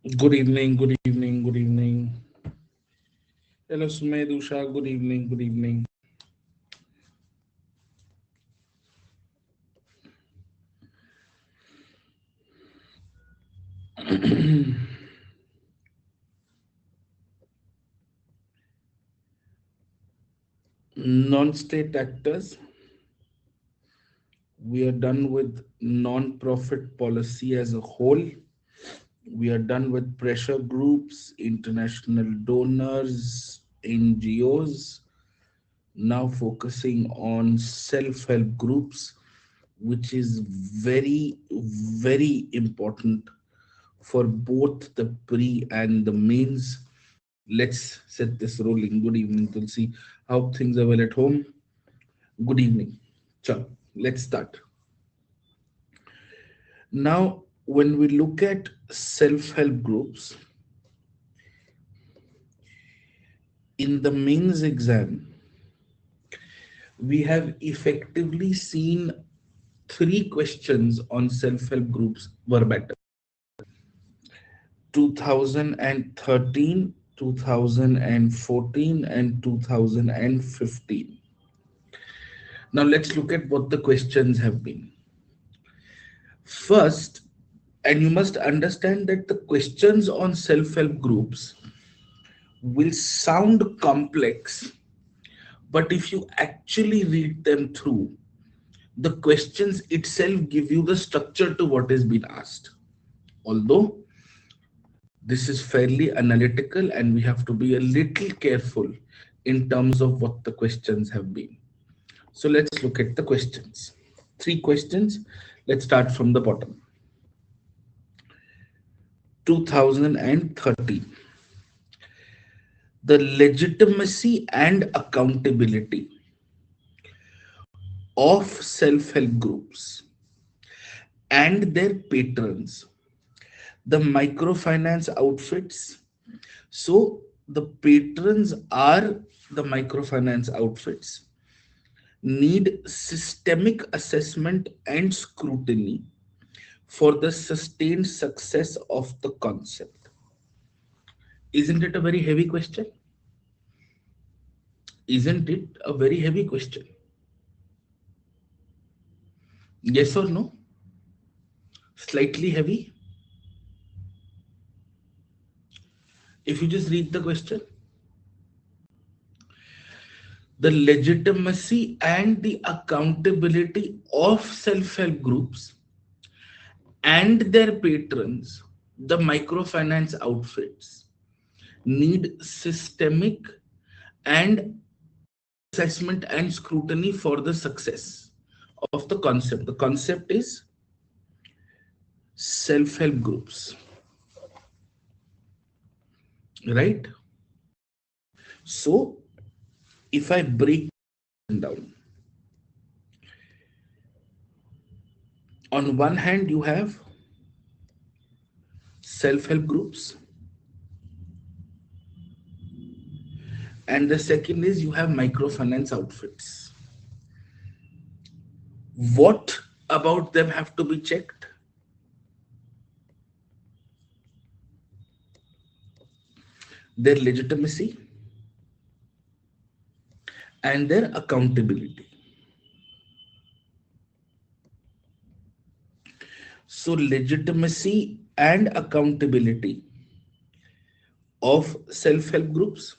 Good evening, good evening, good evening. Hello, Sumed, Usha, good evening, good evening. Non-state actors, we are done with non-profit policy as a whole. We are done with pressure groups, international donors, NGOs, now focusing on self-help groups, which is very, very important for both the pre and the mains. Let's set this rolling. Good evening, Tulsi. How things are well at home? Good evening. Chalo, let's start. Now, when we look at self-help groups, in the mains exam, we have effectively seen three questions on self-help groups verbatim. 2013, 2014, and 2015. Now let's look at what the questions have been. First, and you must understand that the questions on self-help groups will sound complex, but if you actually read them through, the questions itself give you the structure to what is being asked. Although this is fairly analytical and we have to be a little careful in terms of what the questions have been. So let's look at the questions. Three questions. Let's start from the bottom. 2013. The legitimacy and accountability of self-help groups and their patrons, the microfinance outfits. So the patrons are the microfinance outfits, need systemic assessment and scrutiny for the sustained success of the concept. Isn't it a very heavy question? Isn't it a very heavy question? Yes or no? Slightly heavy? If you just read the question, the legitimacy and the accountability of self-help groups and their patrons, the microfinance outfits, need systemic and assessment and scrutiny for the success of the concept. The concept is self-help groups, right? So if I break down, on one hand you have self-help groups, and the second is you have microfinance outfits. What about them have to be checked? Their legitimacy and their accountability. So legitimacy and accountability of self-help groups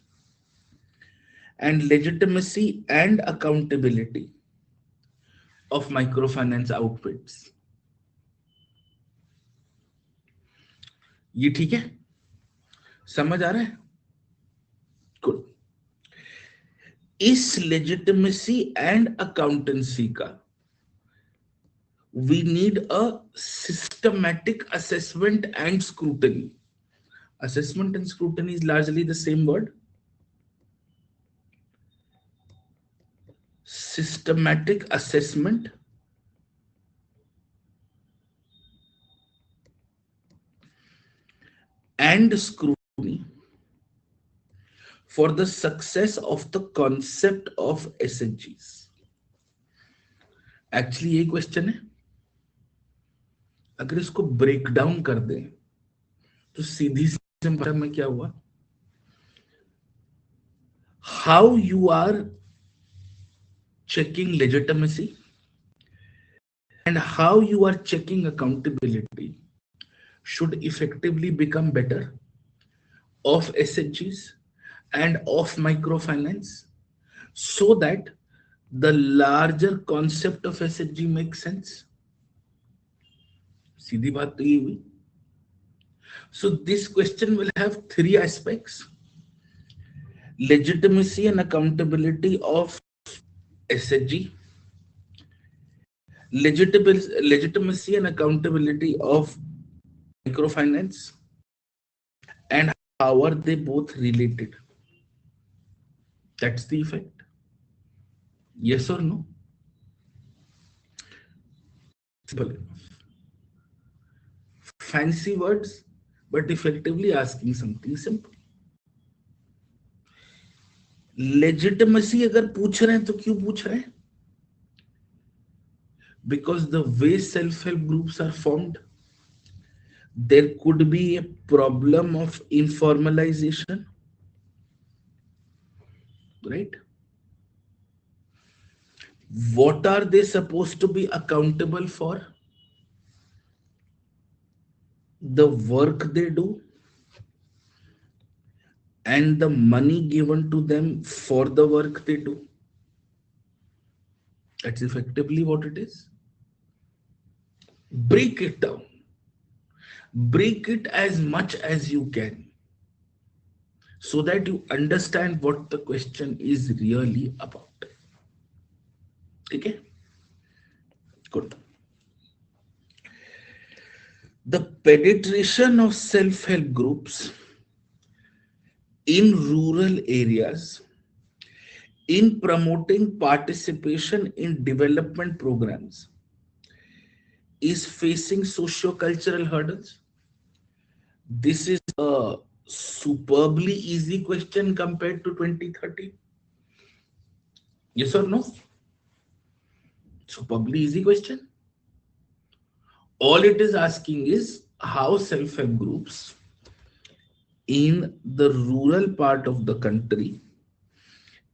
and legitimacy and accountability of microfinance outfits. ये ठीक है? समझ आ रहा है? Good. इस legitimacy and accountancy का we need a systematic assessment and scrutiny. Assessment and scrutiny is largely the same word. Systematic assessment and scrutiny for the success of the concept of SHGs. Actually यही question है. अगर इसको break down कर दें तो सीधी सी भाषा में क्या हुआ, how you are checking legitimacy and how you are checking accountability should effectively become better of SHGs and of microfinance, so that the larger concept of SHG makes sense. सीधी बात तो ये हुई. So this question will have three aspects: legitimacy and accountability of SHG, legitimacy and accountability of microfinance, and how are they both related. That's the effect. Yes or no? Simple enough. Fancy words, but effectively asking something simple. Legitimacy अगर पूछ रहे हैं तो क्यों पूछ रहे हैं? Because the way self-help groups are formed, there could be a problem of informalization, right? What are they supposed to be accountable for? The work they do and the money given to them for the work they do. That's effectively what it is. Break it down. Break it as much as you can so that you understand what the question is really about. Okay? Good. The penetration of self-help groups in rural areas in promoting participation in development programs is facing socio-cultural hurdles. This is a superbly easy question compared to 2030. Yes or no? Superbly easy question. All it is asking is how self-help groups in the rural part of the country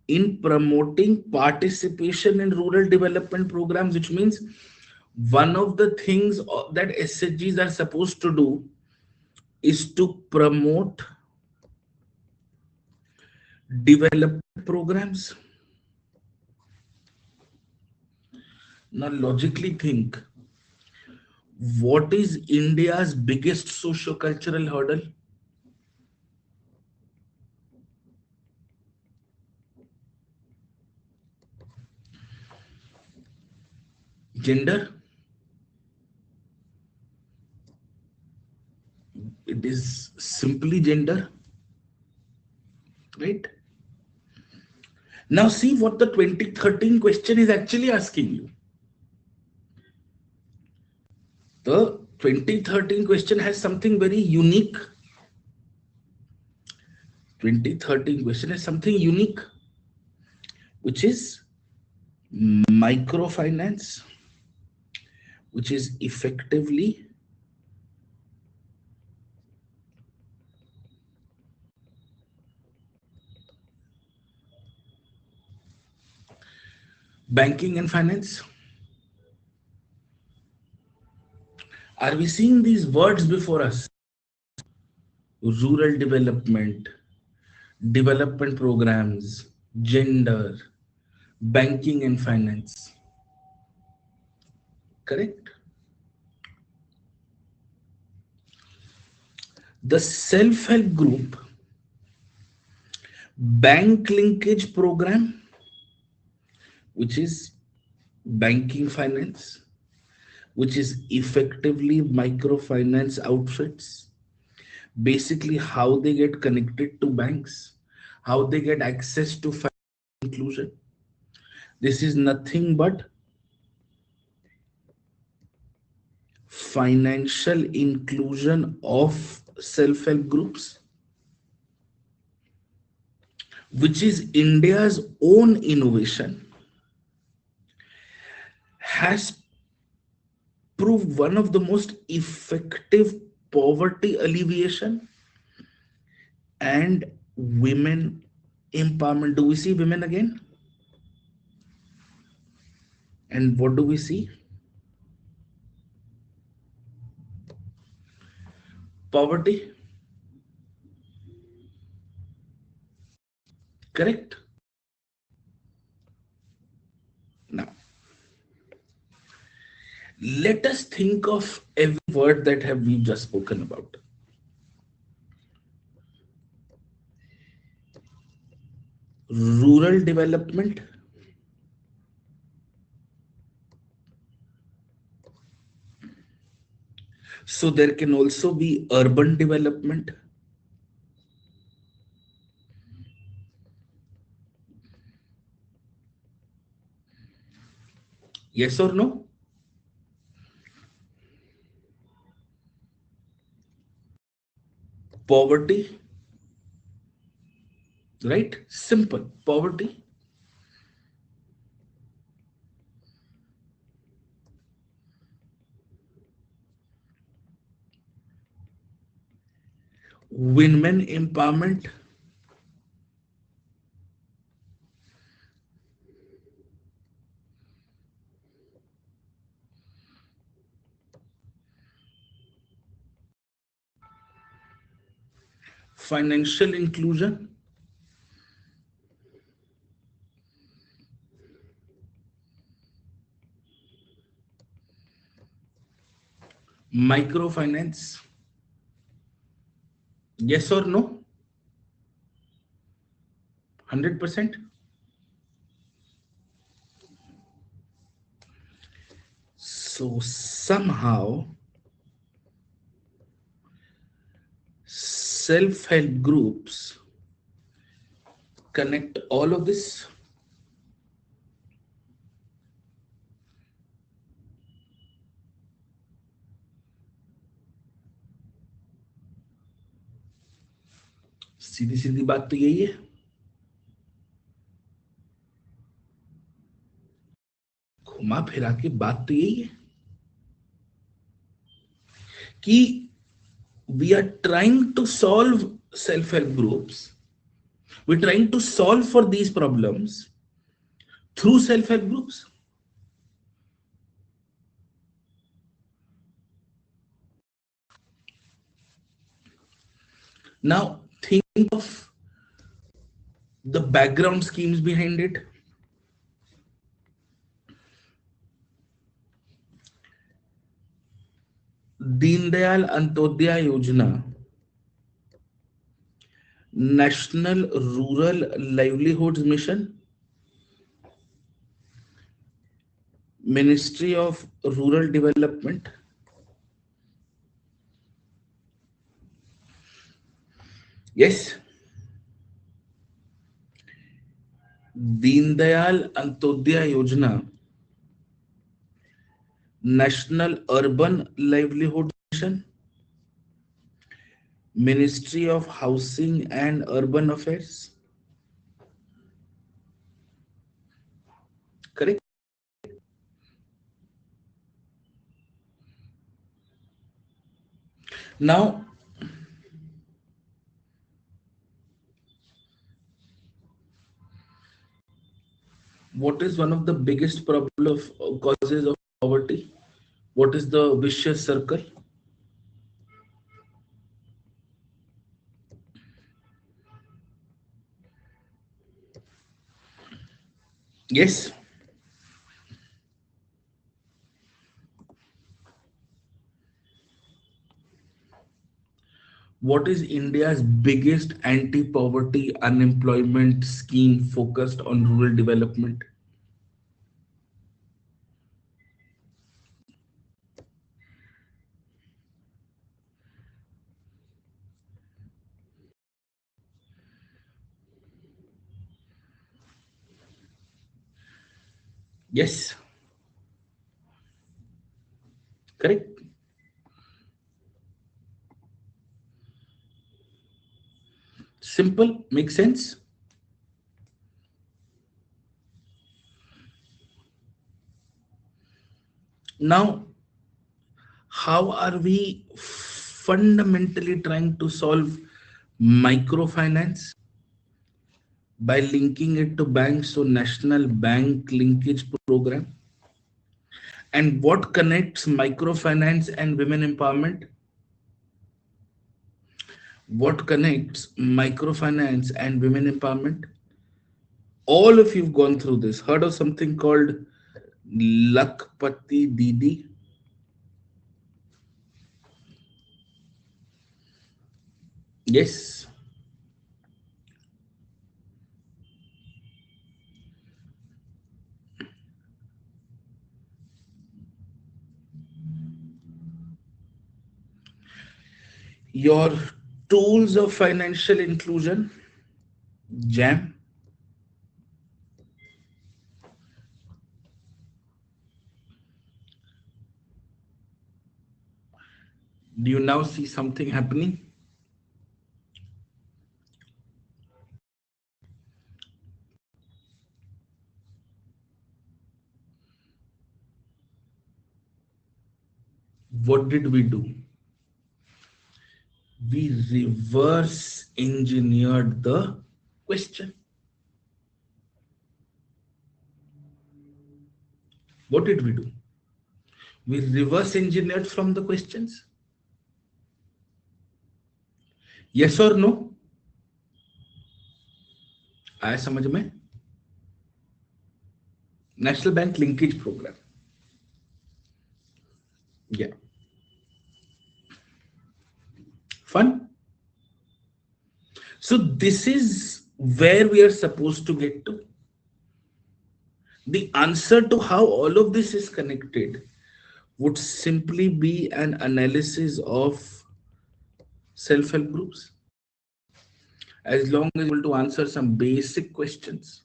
in promoting participation in rural development programs, which means one of the things that SHGs are supposed to do is to promote development programs. Now, logically think, what is India's biggest socio-cultural hurdle? Gender. It is simply gender, right? Now see what the 2013 question is actually asking you. The 2013 question has something very unique. 2013 question has something unique, which is microfinance, which is effectively banking and finance. Are we seeing these words before us? Rural development, development programs, gender, banking and finance. Correct? The self-help group bank linkage program, which is banking finance, which is effectively microfinance outfits, basically how they get connected to banks, how they get access to financial inclusion. This is nothing but financial inclusion of self-help groups, which is India's own innovation, has proved one of the most effective poverty alleviation and women empowerment. Do we see women again? And what do we see? Poverty. Correct? Now, let us think of every word that have we just spoken about. Rural development. So there can also be urban development. Yes or no? Poverty, right? Simple. Poverty. Women empowerment. Financial inclusion. Microfinance. Yes or no? 100%. So somehow self-help groups connect all of this. सीधी सीधी बात तो यही है. घुमा फिरा के बात तो यही है कि we are trying to solve self-help groups. We're trying to solve for these problems through self-help groups. Now think of the background schemes behind it. Deen Antyodaya Yojana, National Rural Livelihoods Mission, Ministry of Rural Development. Yes, Deen Antyodaya Yojana, National Urban Livelihood Mission, Ministry of Housing and Urban Affairs. Correct? Now, what is one of the biggest problem of causes of poverty? What is the vicious circle? Yes. What is India's biggest anti-poverty unemployment scheme focused on rural development? Yes, correct. Simple, makes sense. Now, how are we fundamentally trying to solve microfinance by linking it to banks, so national bank linkage program. And what connects microfinance and women empowerment? What connects microfinance and women empowerment? All of you've gone through this, heard of something called Lakpati Didi? Yes. Your tools of financial inclusion, JAM. Do you now see something happening? What did we do? We reverse engineered the question. What did we do? We reverse engineered from the questions. Yes or no? आया समझ में? National Bank linkage program. Yeah. Fun. So this is where we are supposed to get to. The answer to how all of this is connected would simply be an analysis of self-help groups. As long as you're able to answer some basic questions.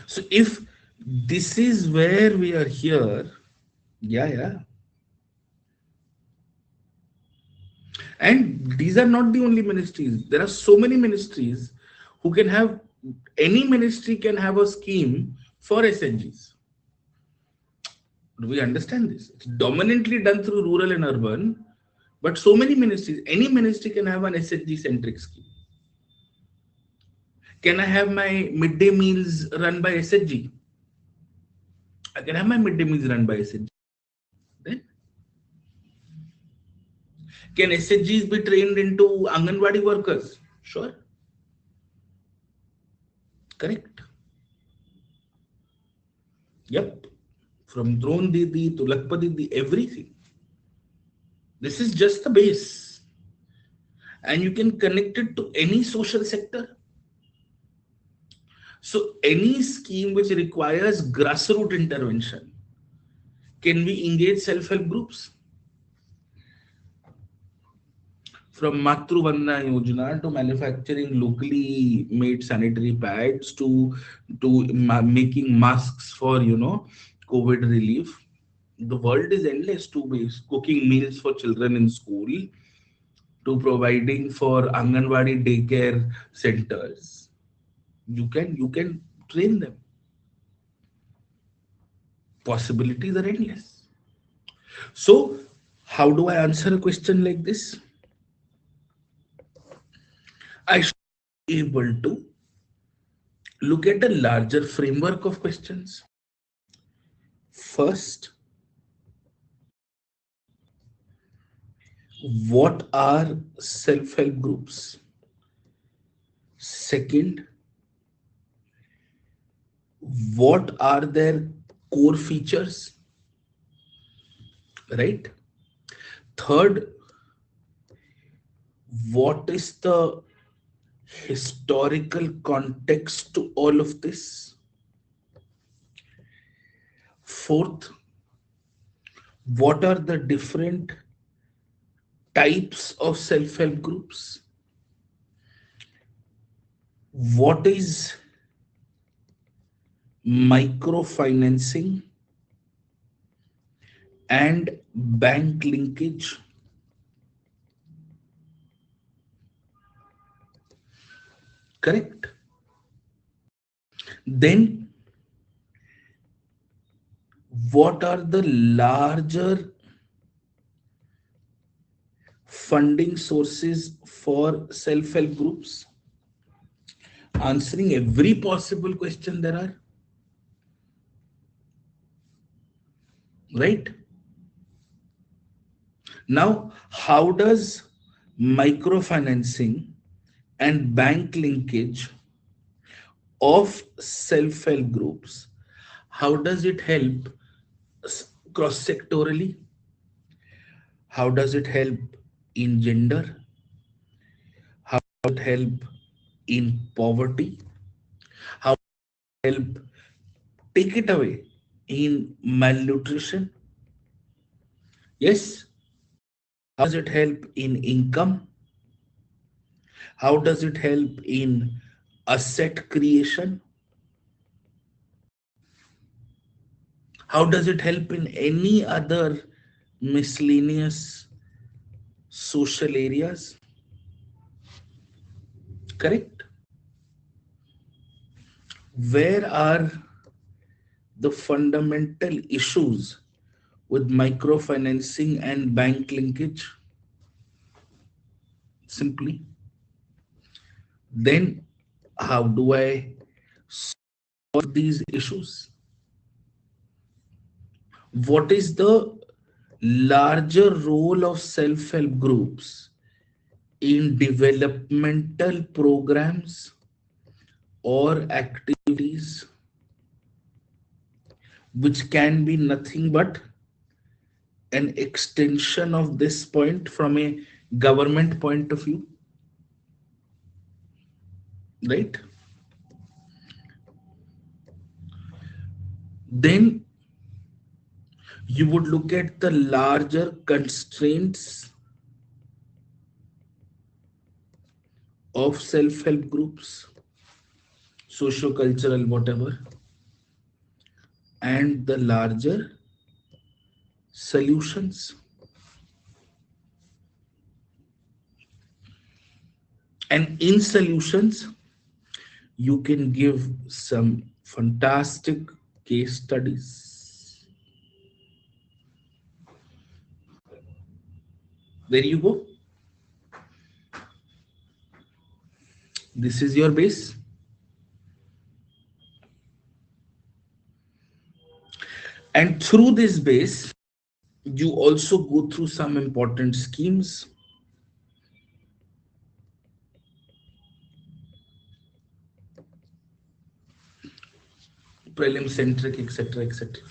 So if this is where we are here, yeah. And these are not the only ministries. There are so many ministries who can have, any ministry can have a scheme for SNGs. Do we understand this? It's dominantly done through rural and urban, but so many ministries, any ministry can have an SHG centric scheme. Can I have my midday meals run by SHG? I can have my midday meals run by SHG. Then can SHGs be trained into Anganwadi workers? Sure. Correct. Yep. From Drone Didi to Lakpa Didi, everything. This is just the base. And you can connect it to any social sector. So any scheme which requires grassroots intervention, can we engage self-help groups? From Matru Vandana Yojana to manufacturing locally made sanitary pads to making masks for COVID relief. The world is endless, to be cooking meals for children in school to providing for Anganwadi daycare centers. You can train them. Possibilities are endless. So how do I answer a question like this? I should be able to look at a larger framework of questions. First, what are self-help groups? Second, what are their core features? Right? Third, what is the historical context to all of this? Fourth, what are the different types of self-help groups? What is microfinancing and bank linkage? Correct. Then What are the larger funding sources for self-help groups? Answering every possible question there are, right? Now, how does microfinancing and bank linkage of self-help groups, how does it help cross-sectorally? How does it help in gender? How does it help in poverty? How does it help take it away in malnutrition? Yes. How does it help in income? How does it help in asset creation? How does it help in any other miscellaneous social areas? Correct? Where are the fundamental issues with microfinancing and bank linkage? Simply, then how do I solve these issues? What is the larger role of self-help groups in developmental programs or activities which can be nothing but an extension of this point from a government point of view, right? Then you would look at the larger constraints of self-help groups, socio-cultural, whatever, and the larger solutions. And in solutions, you can give some fantastic case studies. There you go. This is your base. And through this base, you also go through some important schemes, prelim centric, etc., etc.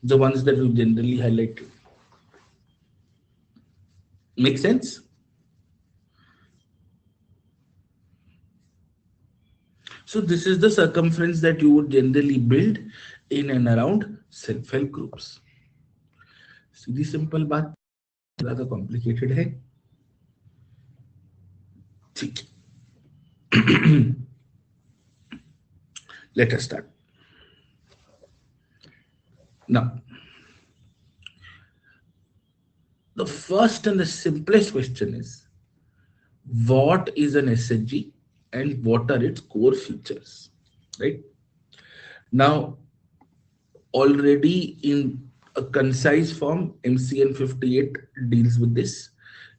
The ones that we generally highlight. Make sense? So this is the circumference that you would generally build in and around self-help groups. Sidhi simple बात, ज्यादा complicated है? ठीक, let us start. Now, the first and the simplest question is, what is an SHG and what are its core features? Right? Now, already in a concise form, MCN58 deals with this.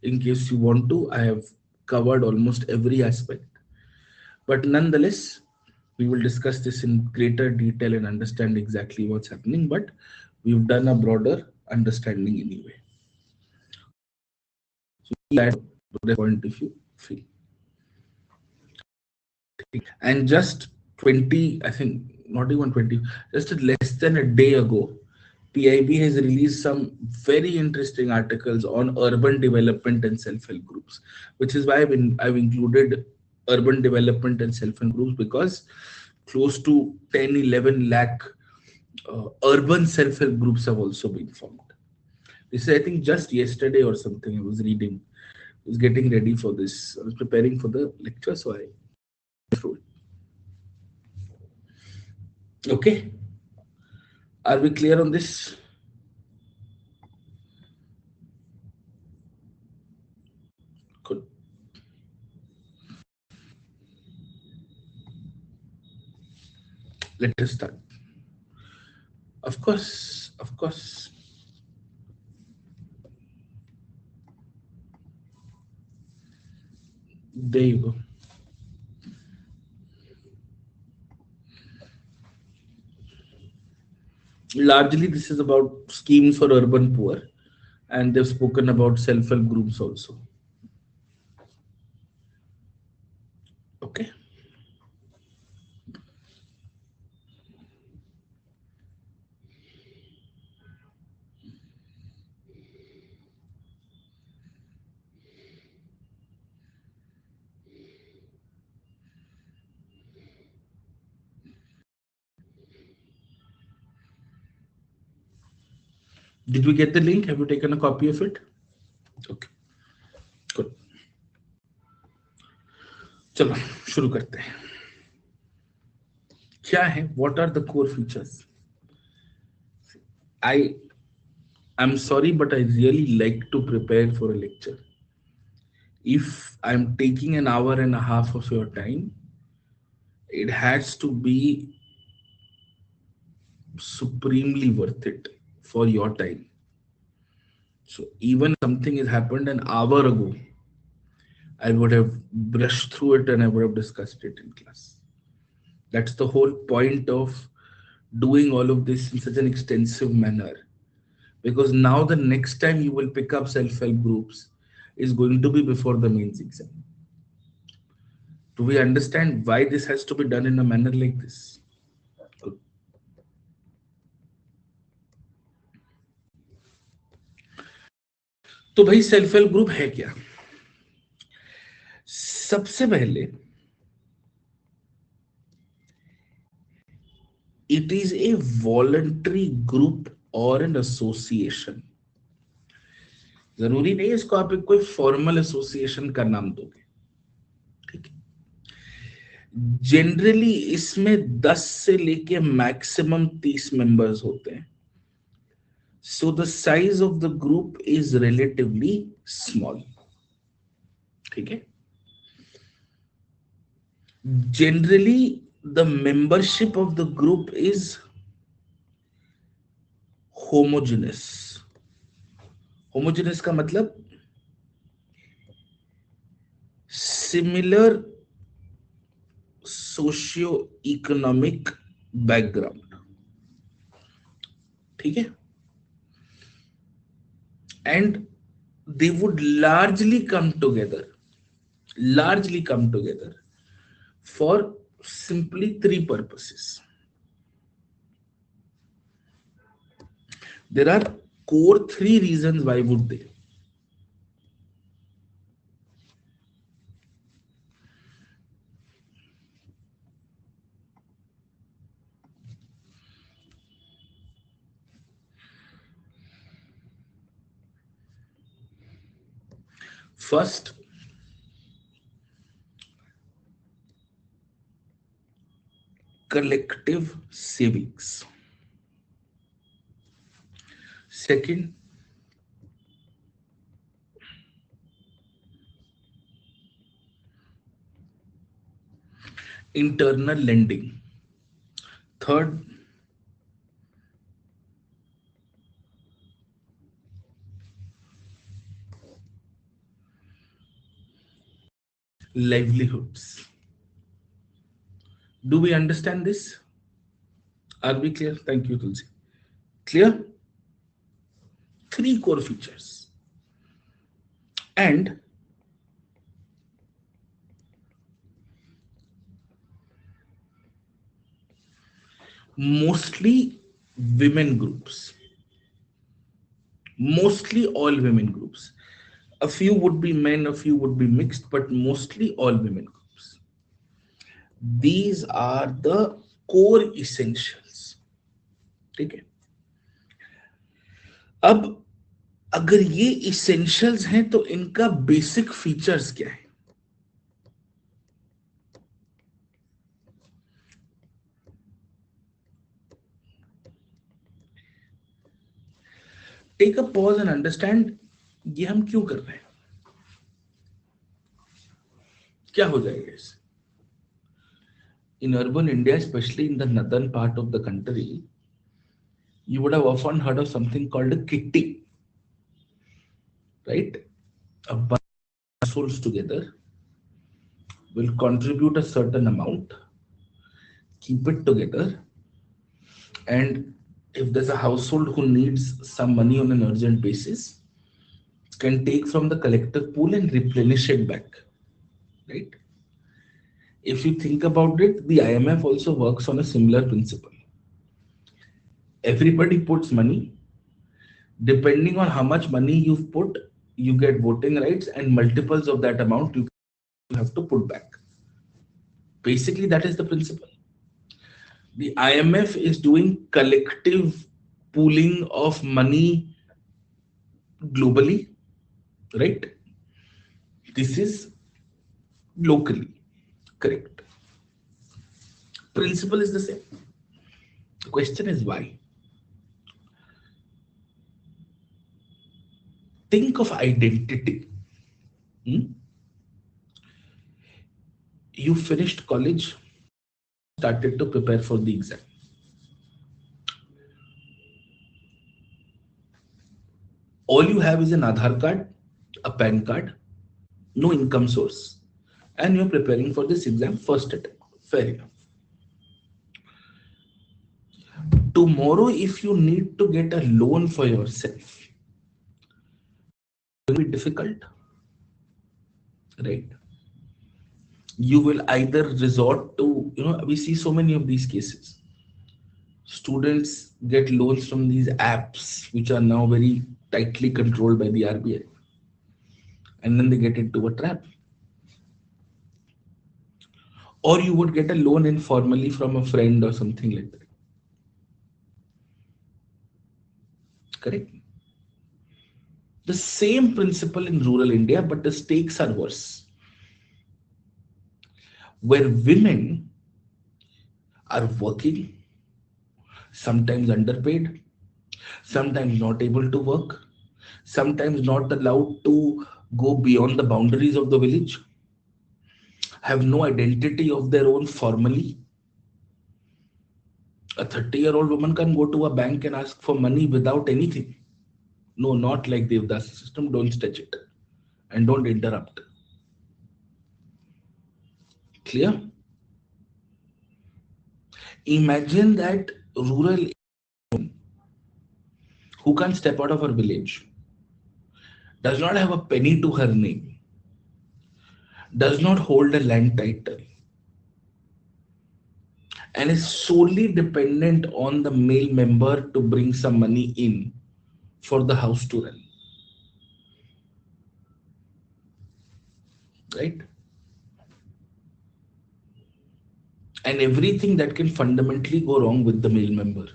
In case you want to, I have covered almost every aspect. But nonetheless, we will discuss this in greater detail and understand exactly what's happening. But we've done a broader understanding anyway. So that point if you feel. And just 20, I think not even 20, just less than a day ago, PIB has released some very interesting articles on urban development and self-help groups, which is why I've included urban development and self-help groups, because close to 10, 11 lakh urban self-help groups have also been formed. This is, I think, just yesterday or something. I was reading, I was getting ready for this. I was preparing for the lecture, so I threw it. Okay. Are we clear on this? Good. Let us start. Of course, of course. There you go. Largely, this is about schemes for urban poor, and they've spoken about self-help groups also. Okay. Did we get the link? Have you taken a copy of it? Okay, good. चलो शुरू करते हैं. क्या है? What are the core features? I I'm sorry, but I really like to prepare for a lecture. If I'm taking an hour and a half of your time, it has to be supremely worth it for your time. So even something has happened an hour ago, I would have brushed through it and I would have discussed it in class. That's the whole point of doing all of this in such an extensive manner. Because now the next time you will pick up self-help groups is going to be before the mains exam. Do we understand why this has to be done in a manner like this? तो भाई self help group है क्या? सबसे पहले it is a voluntary group or an association. जरूरी नहीं इसको आप एक कोई फॉर्मल एसोसिएशन का नाम दोगे. ठीक है. जनरली इसमें 10 से लेके मैक्सिमम 30 मेंबर्स होते हैं. So the size of the group is relatively small. ठीक है. Generally the membership of the group is homogeneous. Homogeneous का मतलब similar socio-economic background. ठीक है. And they would largely come together for simply three purposes. There are core three reasons why would they. First, collective savings. Second, internal lending. Third, livelihoods. Do we understand this? Are we clear? Thank you, Tulsi. Clear? Three core features. And mostly women groups. Mostly all women groups. A few would be men, a few would be mixed, but mostly all women groups. These are the core essentials. ठीक है. अब अगर ये essentials हैं तो इनका basic features क्या है? Take a pause and understand ये हम क्यों कर रहे हैं. क्या हो जाएगा इससे? In urban India, especially in the northern part of the country, you would have often heard of something called a kitty, right? A bunch of households together will contribute a certain amount, keep it together, and if there's a household who needs some money on an urgent basis, can take from the collective pool and replenish it back, right? If you think about it, the IMF also works on a similar principle. Everybody puts money. Depending on how much money you've put, you get voting rights, and multiples of that amount you have to put back. Basically, that is the principle. The IMF is doing collective pooling of money globally, right? This is locally, correct. Principle is the same. The question is why. Think of identity. Hmm? You finished college, started to prepare for the exam. All you have is an Aadhaar card, a PAN card, no income source, and you're preparing for this exam first attempt. Fair enough. Tomorrow, if you need to get a loan for yourself, it will be difficult, right? You will either resort to, we see so many of these cases. Students get loans from these apps, which are now very tightly controlled by the RBI, and then they get into a trap. Or you would get a loan informally from a friend or something like that. Correct? The same principle in rural India, but the stakes are worse. Where women are working, sometimes underpaid, sometimes not able to work, sometimes not allowed to go beyond the boundaries of the village, have no identity of their own formally. A 30-year-old woman can go to a bank and ask for money without anything. No, not like the Devdas system. Don't touch it and don't interrupt. Clear? Imagine that rural who can't step out of her village, does not have a penny to her name, does not hold a land title, and is solely dependent on the male member to bring some money in for the house to run. Right? And everything that can fundamentally go wrong with the male member.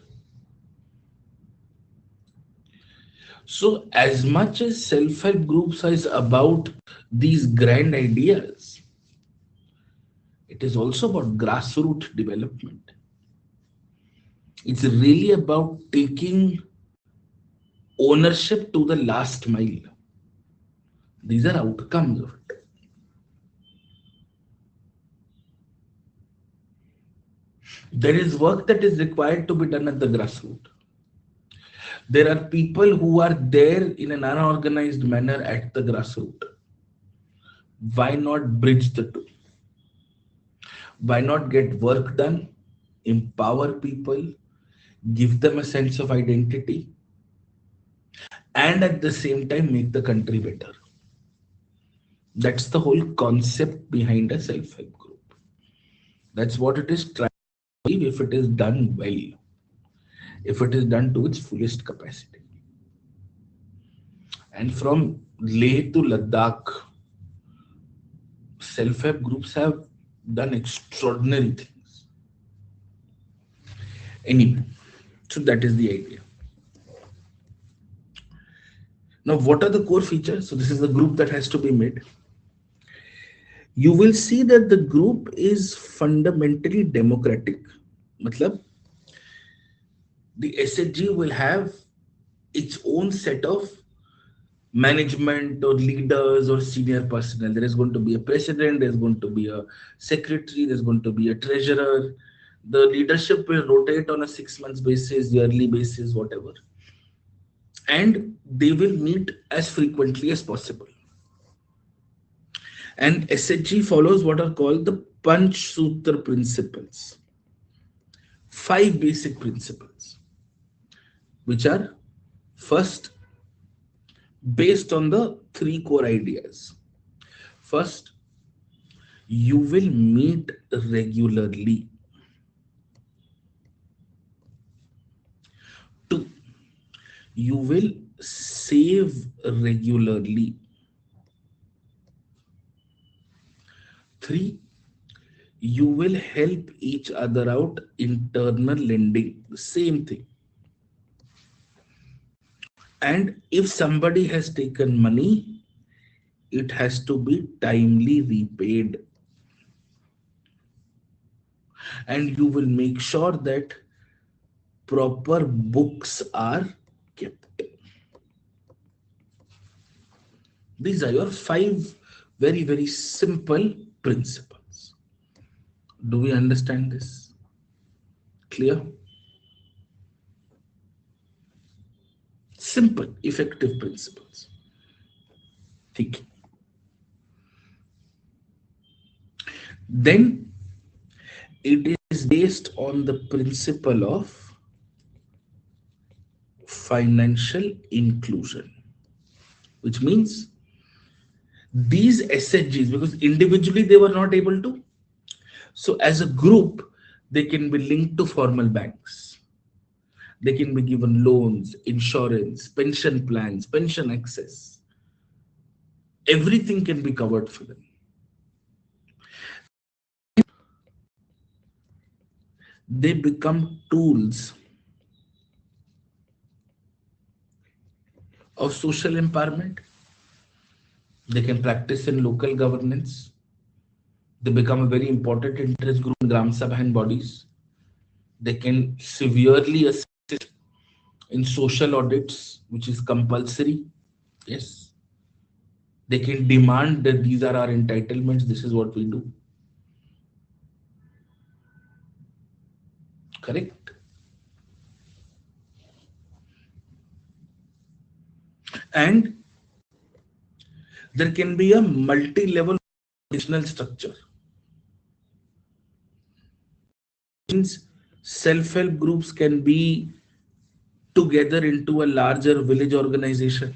So, as much as self help groups is about these grand ideas, it is also about grassroots development. It's really about taking ownership to the last mile. These are outcomes of it. There is work that is required to be done at the grassroots. There are people who are there in an unorganized manner at the grassroots. Why not bridge the two? Why not get work done, empower people, give them a sense of identity, and at the same time make the country better? That's the whole concept behind a self-help group. That's what it is trying to achieve if it is done well, if it is done to its fullest capacity. And from Leh to Ladakh, self-help groups have done extraordinary things. Anyway, so that is the idea. Now, what are the core features? So this is the group that has to be made. You will see that the group is fundamentally democratic. Matlab, the SHG will have its own set of management or leaders or senior personnel. There is going to be a president, there's going to be a secretary, there's going to be a treasurer. The leadership will rotate on a 6 months basis, yearly basis, whatever, and they will meet as frequently as possible. And SHG follows what are called the Panch Sutra principles, five basic principles, which are first based on the three core ideas. First, you will meet regularly. Two, you will save regularly. Three, you will help each other out, internal lending, same thing. And if somebody has taken money, it has to be timely repaid. And you will make sure that proper books are kept. These are your five very, very simple principles. Do we understand this? Clear? Simple, effective principles. ठीक है. Then it is based on the principle of financial inclusion, which means these SHGs, because individually they were not able to, so as a group, they can be linked to formal banks. They can be given loans, insurance, pension plans, pension access. Everything can be covered for them. They become tools of social empowerment. They can practice in local governance. They become a very important interest group in Gram Sabha and bodies. They can severely assist in social audits, which is compulsory. Yes. They can demand that these are our entitlements, this is what we do. Correct? And there can be a multi-level organizational structure. Means self-help groups can be together into a larger village organization.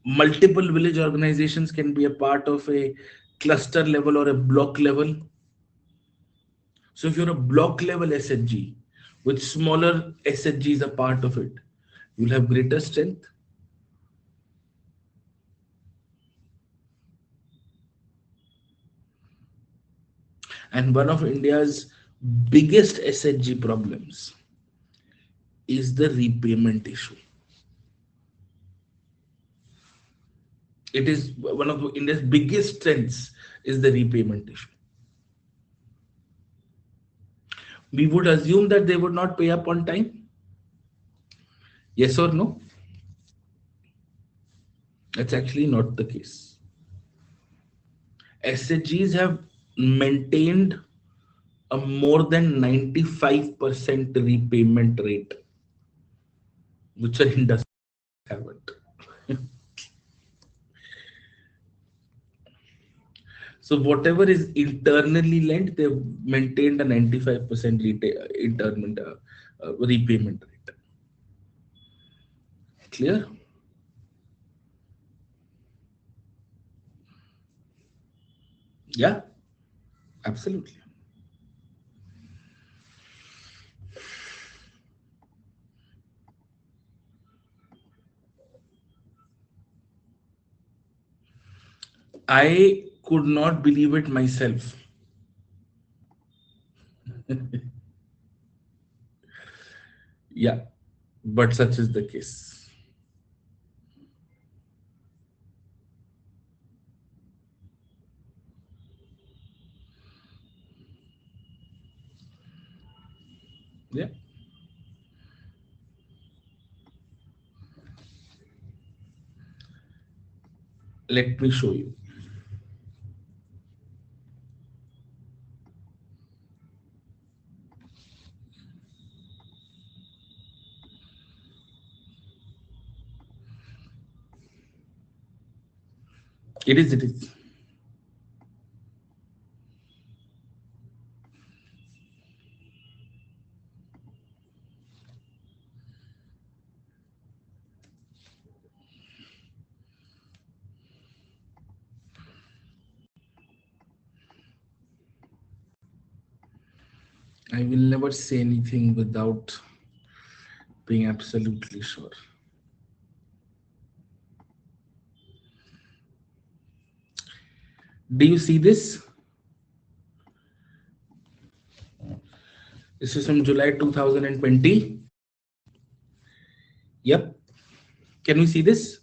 Multiple village organizations can be a part of a cluster level or a block level. So if you're a block level SHG with smaller SHGs a part of it, you'll have greater strength. And one of India's biggest SHG problems is the repayment issue. It is one of India's biggest strengths is the repayment issue. We would assume that they would not pay up on time. Yes or no? That's actually not the case. SHGs have maintained a more than 95% repayment rate, which our industry haven't. So whatever is internally lent, they've maintained a 95% internal repayment rate. Clear? Yeah, absolutely. I could not believe it myself. Yeah, but such is the case. Yeah. Let me show you. It is. I will never say anything without being absolutely sure. Do you see this? This is from July 2020. Yep. Can we see this?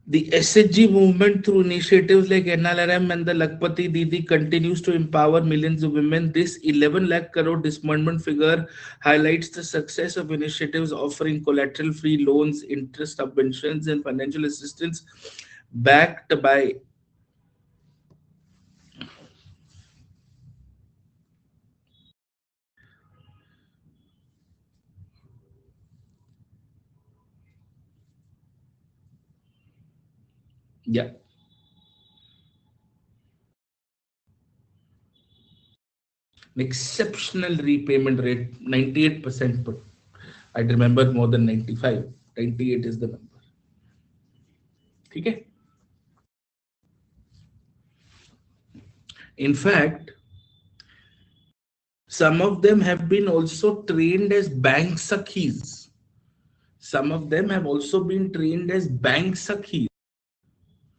The SHG movement through initiatives like NLRM and the Lakpati Didi continues to empower millions of women. This 11 lakh crore disbursement figure highlights the success of initiatives offering collateral-free loans, interest subventions, and financial assistance backed by. Yeah. An exceptional repayment rate, 98%. But I remember more than 95. 98 is the number. Okay. In fact, some of them have been also trained as bank sakhis. Some of them have also been trained as bank sakhis.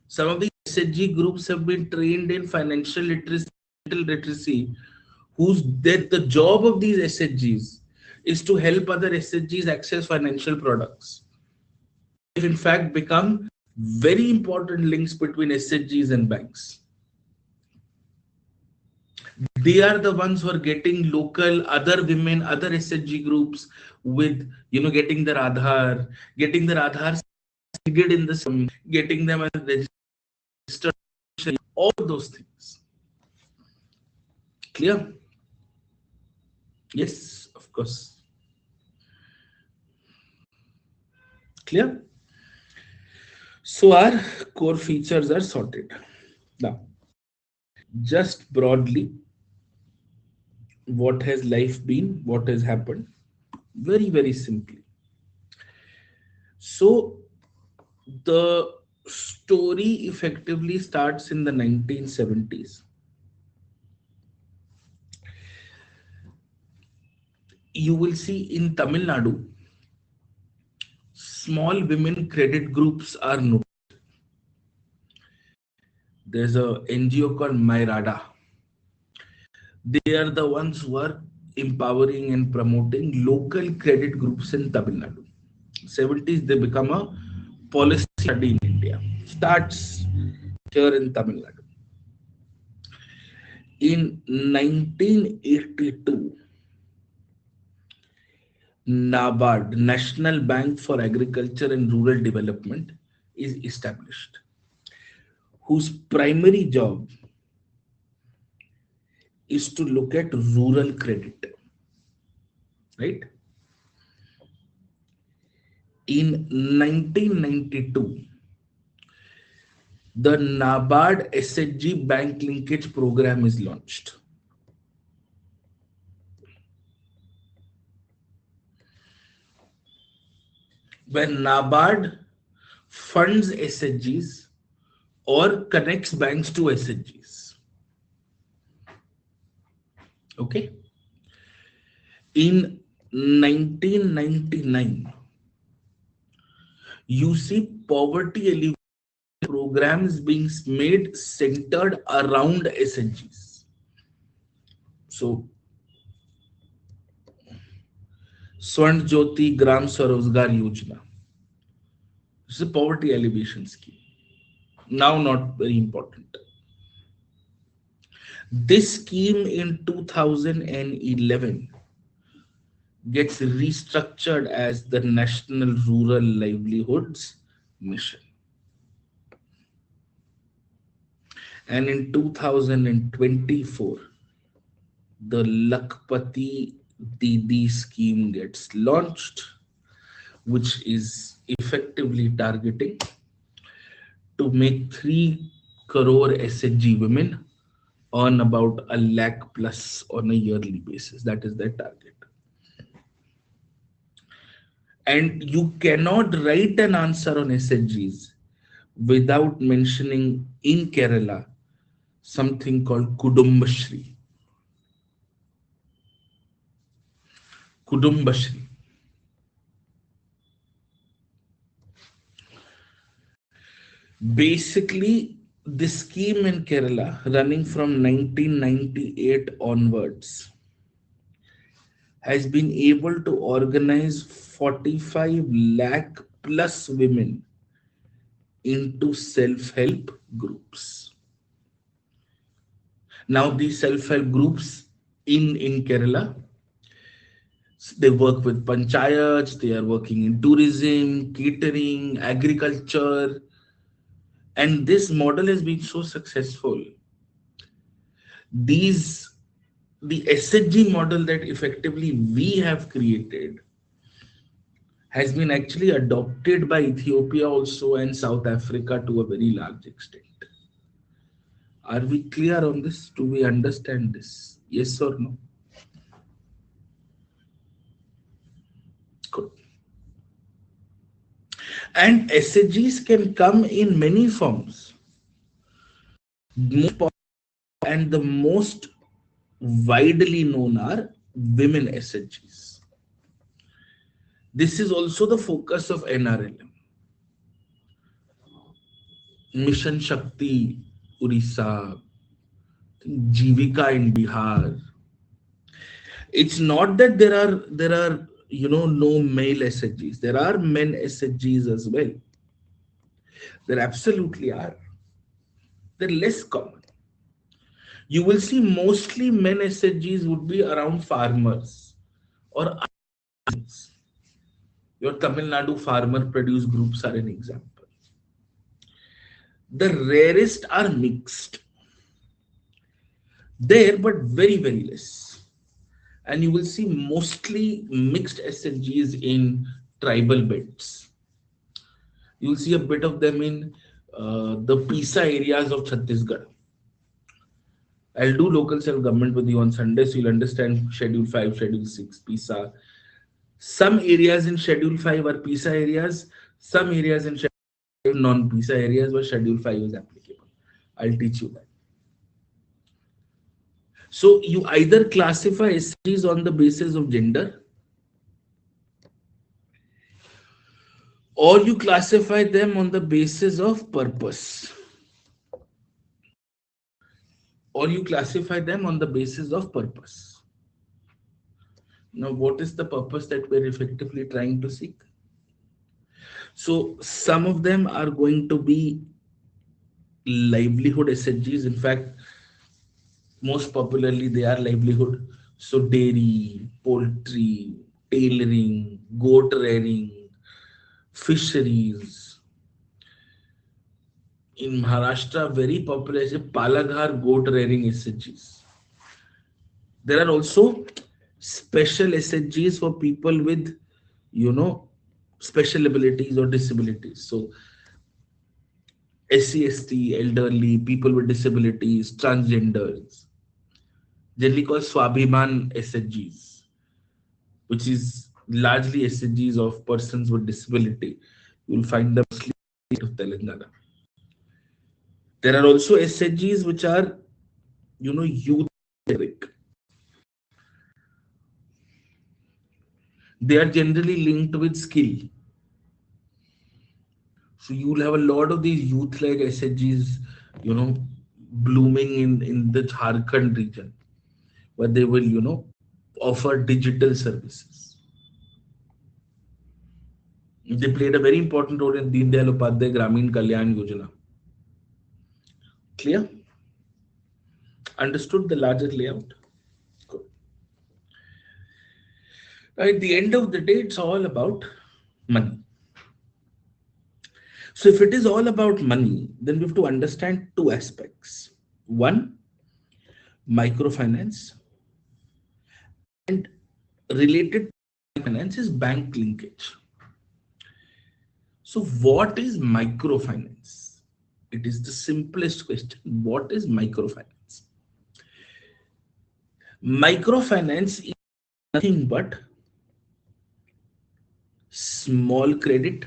Some of the SHG groups have been trained in financial literacy, whose that the job of these SHGs is to help other SHGs access financial products. They've in fact become very important links between SHGs and banks. They are the ones who are getting local other women, other SHG groups with, getting their Aadhaar seeded in the system, getting them as registered, all those things. Clear? Yes, of course. Clear? So our core features are sorted. Now, just broadly, what has life been? What has happened? Very, very simply. So the story effectively starts in the 1970s. You will see in Tamil Nadu, small women credit groups are no. There's a NGO called Myrada. They are the ones who are empowering and promoting local credit groups in Tamil Nadu. 70s, they become a policy study in India. Starts here in Tamil Nadu. In 1982, NABARD, National Bank for Agriculture and Rural Development, is established, whose primary job is to look at rural credit, right? In 1992, the NABARD SHG bank linkage program is launched. When NABARD funds SHGs or connects banks to SHGs. Okay. In 1999, you see poverty alleviation programs being made centered around SHGs. So, Swant Jyoti Gram Swarozgar Yojana. This is a poverty alleviation scheme. Now, not very important. This scheme in 2011 gets restructured as the National Rural Livelihoods Mission. And in 2024, the Lakpati Didi scheme gets launched, which is effectively targeting to make 3 crore SHG women earn about a lakh plus on a yearly basis. That is their target. And you cannot write an answer on SHGs without mentioning in Kerala something called Kudumbashri. Kudumbashri. Basically, this scheme in Kerala, running from 1998 onwards, has been able to organize 45 lakh plus women into self-help groups. Now, these self-help groups in Kerala, they work with panchayats, they are working in tourism, catering, agriculture, and this model has been so successful. These the SHG model that effectively we have created has been actually adopted by Ethiopia also and South Africa to a very large extent. Are we clear on this? Do we understand this? Yes or no? Good. And SHGs can come in many forms. Most and the most widely known are women SHGs. This is also the focus of NRLM. Mission Shakti, Orissa, Jivika in Bihar. It's not that there are no male SHGs. There are men SHGs as well. There absolutely are. They're less common. You will see mostly men SHGs would be around farmers or artisans. Your Tamil Nadu farmer produce groups are an example. The rarest are mixed. There, but very, very less. And you will see mostly mixed SHGs in tribal belts. You will see a bit of them in the PISA areas of Chhattisgarh. I'll do local self government with you on Sunday, so you'll understand Schedule 5, Schedule 6, PISA. Some areas in Schedule 5 are PISA areas, some areas in Schedule 5 non-PISA areas where Schedule 5 is applicable. I'll teach you that. So you either classify SHGs on the basis of gender, or you classify them on the basis of purpose, or you classify them on the basis of purpose. Now, what is the purpose that we're effectively trying to seek? So some of them are going to be livelihood SHGs. In fact, most popularly they are livelihood. So dairy, poultry, tailoring, goat rearing, fisheries. In Maharashtra, very popular is Palaghar goat rearing SHGs. There are also special SHGs for people with, you know, special abilities or disabilities. So SC, ST, elderly, people with disabilities, transgenders, generally called Swabhiman SHGs, which is largely SHGs of persons with disability. You will find them mostly in the state of Telangana. There are also SHGs which are, youth centric. They are generally linked with skill. So you will have a lot of these youth-like SHGs, blooming in the Jharkhand region, where they will, offer digital services. They played a very important role in Deen Dayal Upadhyay Gramin Kalyan Yojana. Clear? Understood the larger layout? Good. At the end of the day, it's all about money. So if it is all about money, then we have to understand two aspects. One, microfinance, and related to finance is bank linkage. So what is microfinance? It is the simplest question. What is microfinance? Microfinance is nothing but small credit,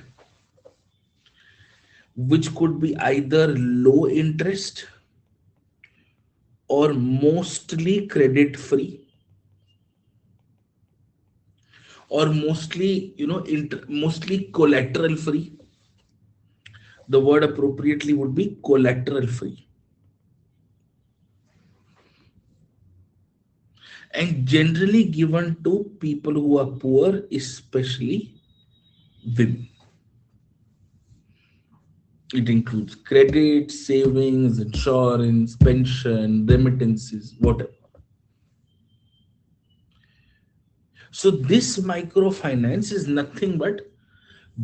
which could be either low interest or mostly credit free, or mostly, mostly collateral free. The word appropriately would be collateral free, and generally given to people who are poor, especially women. It includes credit, savings, insurance, pension, remittances, whatever. So this microfinance is nothing but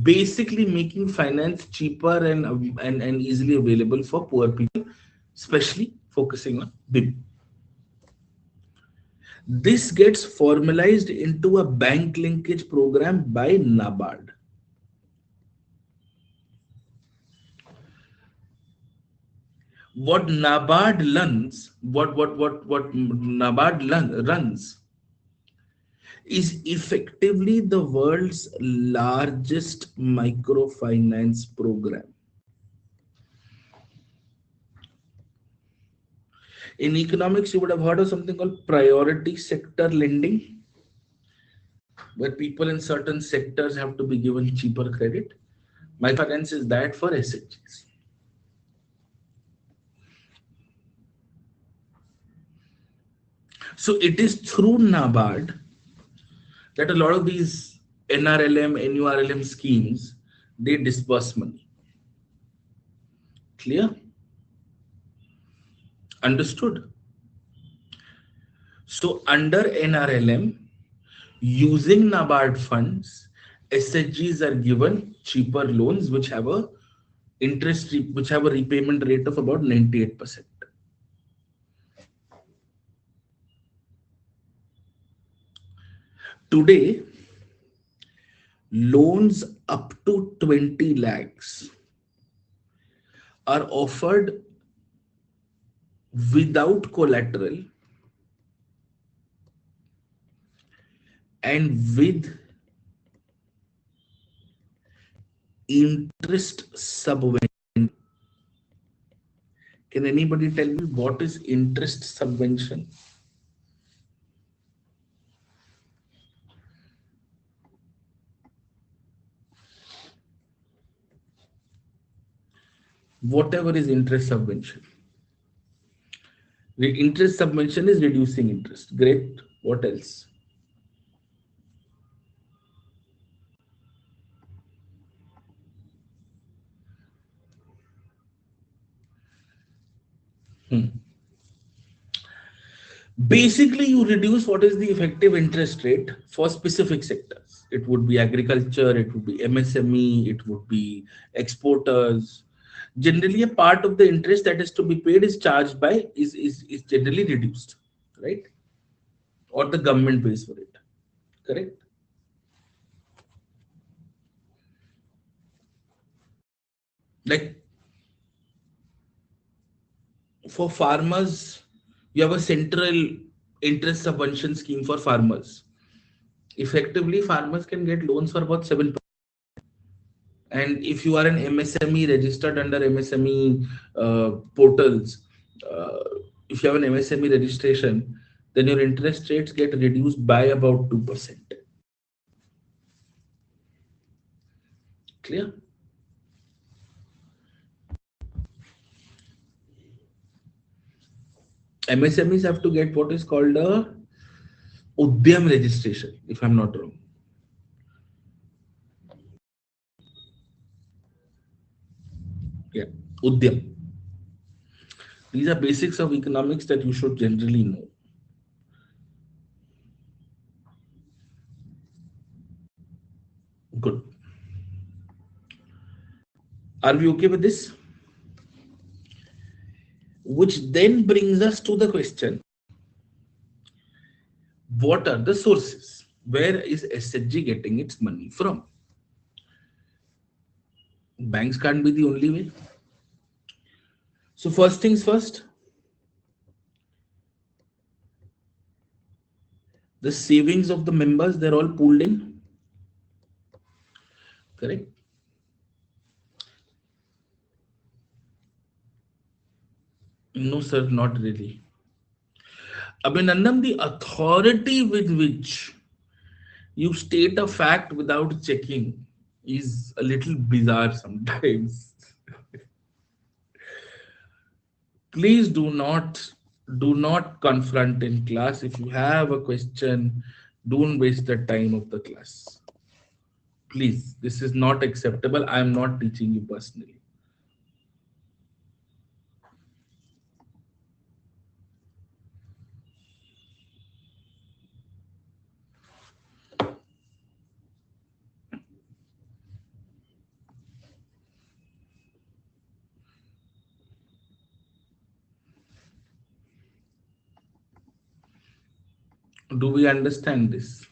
basically making finance cheaper and easily available for poor people, especially focusing on women. This gets formalized into a bank linkage program by NABARD. What runs is effectively the world's largest microfinance program. In economics, you would have heard of something called priority sector lending, where people in certain sectors have to be given cheaper credit. Microfinance is that for SHGs. So it is through NABARD that a lot of these NRLM, NURLM schemes, they disburse money. Clear? Understood? So under NRLM, using NABARD funds, SHGs are given cheaper loans which have a which have a repayment rate of about 98%. Today, loans up to 20 lakhs are offered without collateral and with interest subvention. Can anybody tell me what is interest subvention? Whatever is interest subvention. The interest subvention is reducing interest. Great. What else? Basically, you reduce what is the effective interest rate for specific sectors. It would be agriculture, it would be MSME, it would be exporters. Generally, a part of the interest that is to be paid is charged by is generally reduced, right? Or the government pays for it. Correct? Like for farmers, you have a central interest subvention scheme for farmers. Effectively, farmers can get loans for about 7%. And if you are an MSME registered under MSME portals, uh, if you have an MSME registration, then your interest rates get reduced by about 2%. Clear? MSMEs have to get what is called a Udyam registration, if I'm not wrong. Yeah, Udyam. These are basics of economics that you should generally know. Good. Are we okay with this? Which then brings us to the question, what are the sources? Where is SHG getting its money from? Banks can't be the only way. So first things first, the savings of the members, they're all pooled in, correct? No, sir, not really. Abhinandam, the authority with which you state a fact without checking is a little bizarre sometimes. Please do not confront in class. If you have a question, don't waste the time of the class. Please, this is not acceptable. I am not teaching you personally. Do we understand this?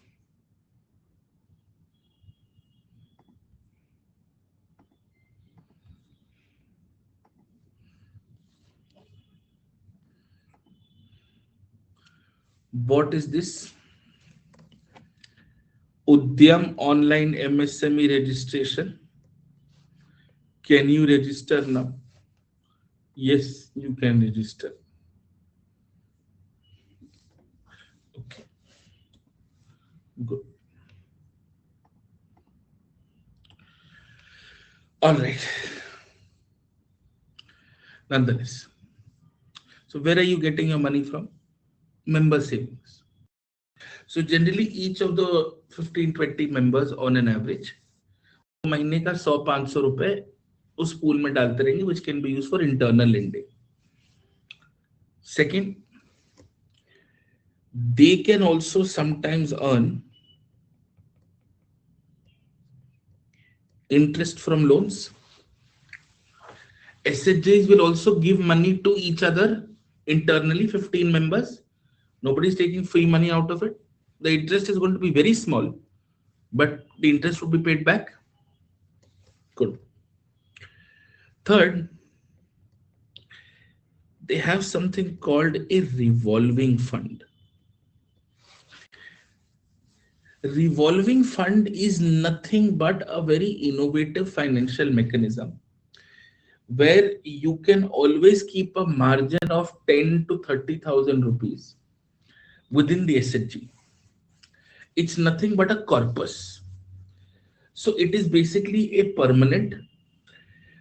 What is this? Udyam online MSME registration. Can you register now? Yes, you can register. Okay, good. All right. Nonetheless, so where are you getting your money from? Member savings. So generally each of the 15-20 members on an average महीने का 100-500 रुपए उस pool में डालते रहेंगे, which can be used for internal lending. Second, they can also sometimes earn interest from loans. SHJs will also give money to each other internally, 15 members. Nobody's taking free money out of it. The interest is going to be very small, but the interest will be paid back. Good. Third, they have something called a revolving fund. Revolving fund is nothing but a very innovative financial mechanism where you can always keep a margin of 10 to 30,000 rupees within the SHG. It's nothing but a corpus. So it is basically a permanent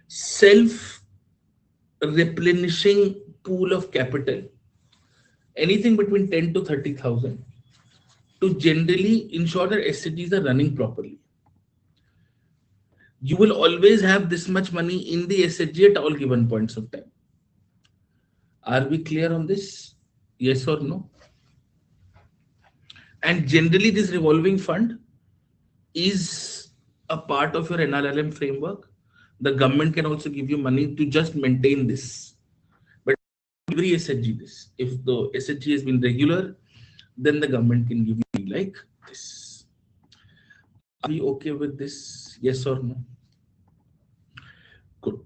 self replenishing pool of capital, anything between 10 to 30,000, to generally ensure that SHGs are running properly. You will always have this much money in the SHG at all given points of time. Are we clear on this? Yes or no? And generally, this revolving fund is a part of your NRLM framework. The government can also give you money to just maintain this. But every SHG this. If the SHG has been regular, then the government can give you like this. Are we okay with this? Yes or no? Good.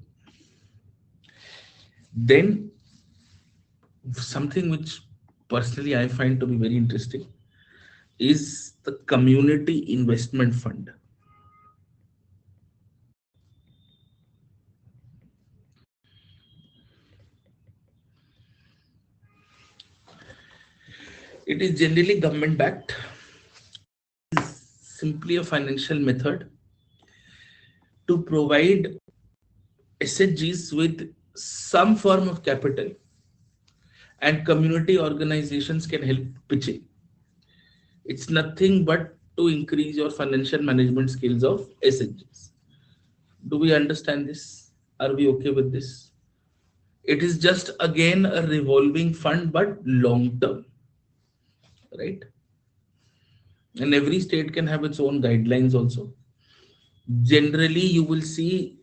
Then something which personally I find to be very interesting is the community investment fund. It is generally government backed, simply a financial method to provide SHGs with some form of capital, and community organizations can help pitching. It's nothing but to increase your financial management skills of SHGs. Do we understand this? Are we okay with this? It is just again a revolving fund, but long term, right? And every state can have its own guidelines also. Generally, you will see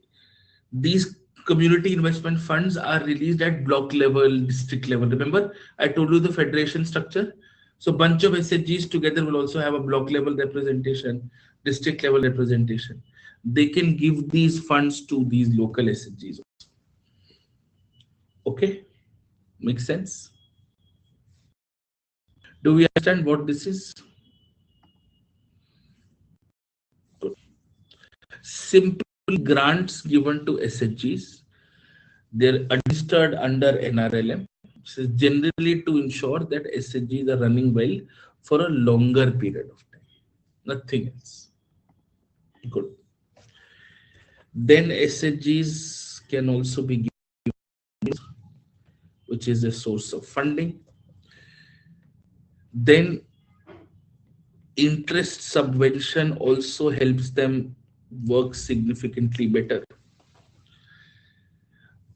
these community investment funds are released at block level, district level. Remember, I told you the federation structure. So, bunch of SHGs together will also have a block level representation, district level representation. They can give these funds to these local SHGs. Okay, makes sense. Do we understand what this is? Good. Simple grants given to SHGs. They're administered under NRLM. This is generally to ensure that SHGs are running well for a longer period of time. Nothing else. Good. Then SHGs can also be given, which is a source of funding. Then interest subvention also helps them work significantly better.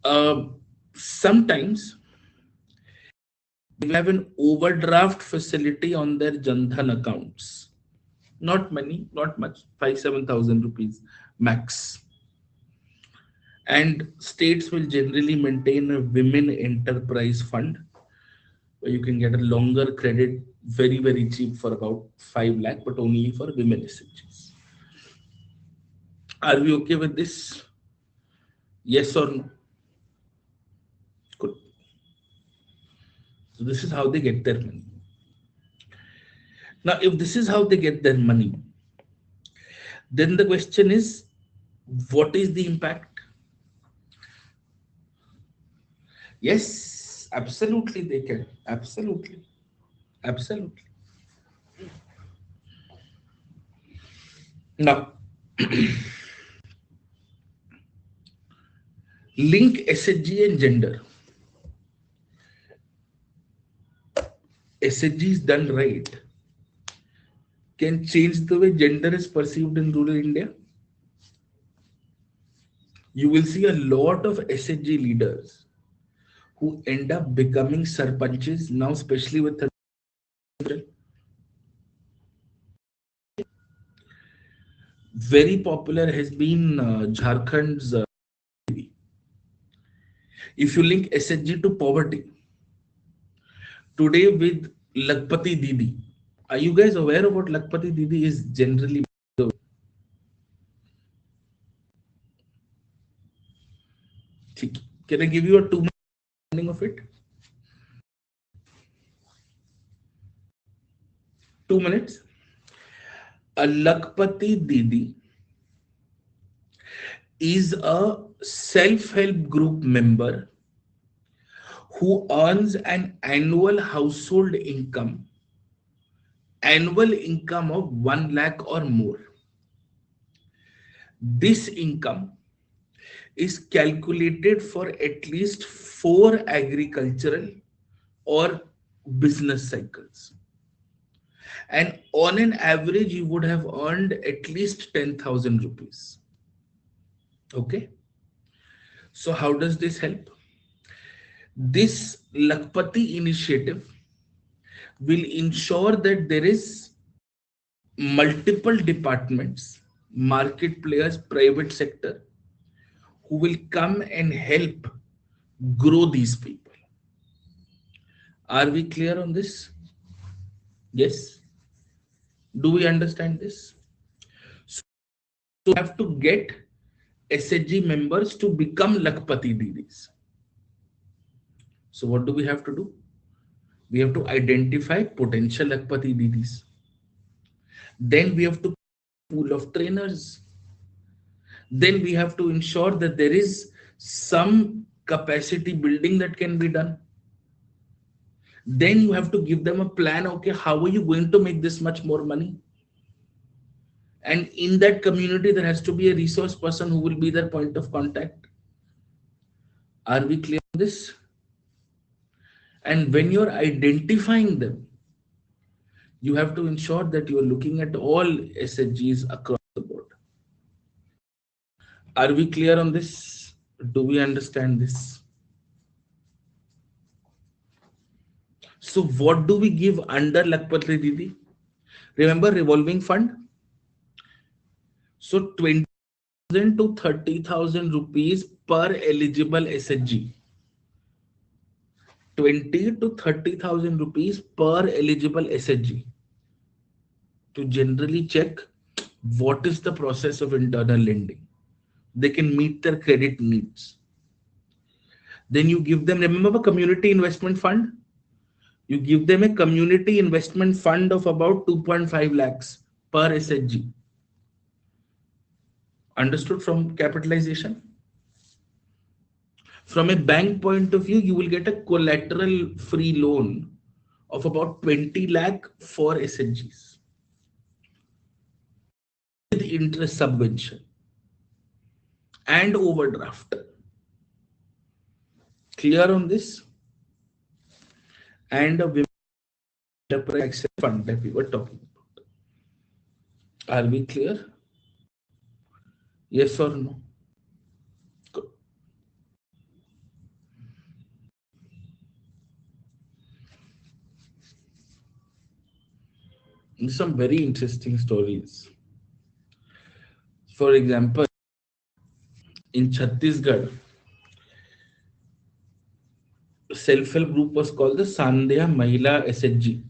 Uh, Sometimes they have an overdraft facility on their Jandhan accounts. Not many, not much, 5,000-7,000 rupees max. And states will generally maintain a women enterprise fund where you can get a longer credit very, very cheap for about 5 lakh, but only for women SHGs. Are we okay with this? Yes or no? Good. So this is how they get their money. Now, if this is how they get their money, then the question is, what is the impact? Yes, absolutely they can. Absolutely. Absolutely. Now, link SHG and gender. SHG is done right can change the way gender is perceived in rural India. You will see a lot of SHG leaders who end up becoming sarpanches now, especially with children. Very popular has been Jharkhand's. If you link SHG to poverty, today with Lakpati Didi, are you guys aware of what Lakpati Didi is generally? Can I give you a 2 minute understanding of it? 2 minutes. A Lakpati Didi is a self-help group member who earns an annual income of 1 lakh or more. This income is calculated for at least 4 agricultural or business cycles. And on an average, you would have earned at least 10,000 rupees. Okay. So how does this help? This Lakpati initiative will ensure that there is multiple departments, market players, private sector, who will come and help grow these people. Are we clear on this? Yes. Do we understand this? So we have to get SHG members to become Lakpati Didis. So what do we have to do? We have to identify potential Lakpati Didis. Then we have to pool of trainers. Then we have to ensure that there is some capacity building that can be done. Then you have to give them a plan. Okay, how are you going to make this much more money? And in that community, there has to be a resource person who will be their point of contact. Are we clear on this? And when you're identifying them, you have to ensure that you're looking at all SHGs across the board. Are we clear on this? Do we understand this? So what do we give under Lakpatri Didi? Remember revolving fund? So 20,000 to 30,000 rupees per eligible SHG. 20 to 30,000 rupees per eligible SHG to generally check what is the process of internal lending. They can meet their credit needs. Then you give them, remember, community investment fund? You give them a community investment fund of about 2.5 lakhs per SHG. Understood from capitalization? From a bank point of view, you will get a collateral free loan of about 20 lakh for SHGs with interest subvention and overdraft. Clear on this? And a women enterprise fund that we were talking about. Are we clear? Yes or no? Good. Some very interesting stories. For example, in Chhattisgarh, self-help group was called the Sandhya Mahila SHG.